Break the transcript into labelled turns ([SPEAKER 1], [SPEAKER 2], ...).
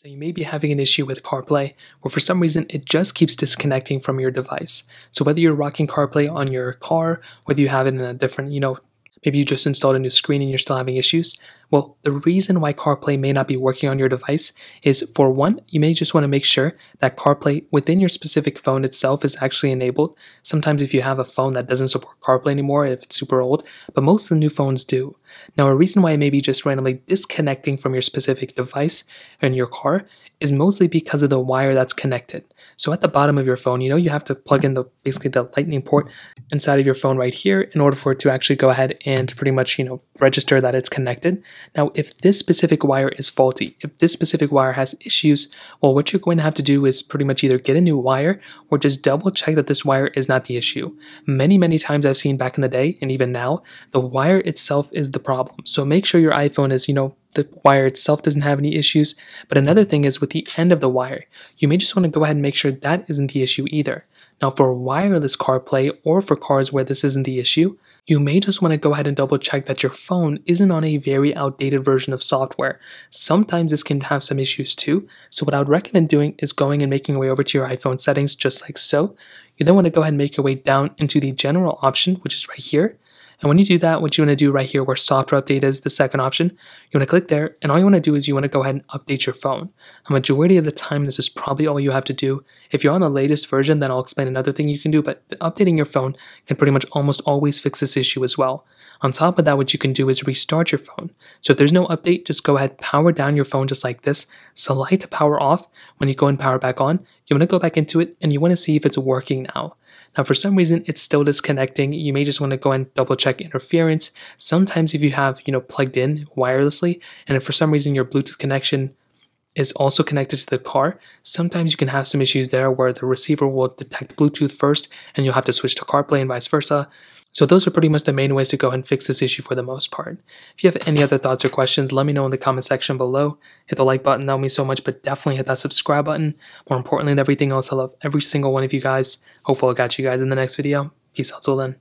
[SPEAKER 1] So you may be having an issue with CarPlay where for some reason it just keeps disconnecting from your device. So whether you're rocking CarPlay on your car, whether you have it in a different, maybe you just installed a new screen and you're still having issues. Well, the reason why CarPlay may not be working on your device is, for one, you may just want to make sure that CarPlay within your specific phone itself is actually enabled. Sometimes if you have a phone that doesn't support CarPlay anymore, if it's super old, but most of the new phones do. Now, a reason why it may be just randomly disconnecting from your specific device in your car is mostly because of the wire that's connected. So at the bottom of your phone, you have to plug in basically the lightning port inside of your phone right here in order for it to actually go ahead and pretty much, register that it's connected. Now, if this specific wire is faulty, if this specific wire has issues, well, what you're going to have to do is pretty much either get a new wire or just double check that this wire is not the issue. Many times I've seen back in the day, and even now, the wire itself is the problem. So make sure your iPhone is, the wire itself doesn't have any issues. But another thing is with the end of the wire, you may just want to go ahead and make sure that isn't the issue either. Now, for wireless CarPlay or for cars where this isn't the issue, you may just want to go ahead and double check that your phone isn't on a very outdated version of software. Sometimes this can have some issues too. So what I would recommend doing is going and making your way over to your iPhone settings just like so. You then want to go ahead and make your way down into the general option, which is right here. And when you do that, what you want to do right here where software update is the second option, you want to click there, and all you want to do is you want to go ahead and update your phone. A majority of the time, this is probably all you have to do. If you're on the latest version, then I'll explain another thing you can do, but updating your phone can pretty much almost always fix this issue as well. On top of that, what you can do is restart your phone. So if there's no update, just go ahead, power down your phone just like this, select to power off. When you go and power back on, you want to go back into it, and you want to see if it's working now. Now, for some reason, it's still disconnecting. You may just want to go and double check interference. Sometimes if you have, plugged in wirelessly, and if for some reason your Bluetooth connection is also connected to the car, sometimes you can have some issues there where the receiver will detect Bluetooth first, and you'll have to switch to CarPlay and vice versa. So those are pretty much the main ways to go and fix this issue for the most part. If you have any other thoughts or questions, let me know in the comment section below. Hit the like button, that would mean so much, but definitely hit that subscribe button. More importantly than everything else, I love every single one of you guys. Hopefully I'll catch you guys in the next video. Peace out till then.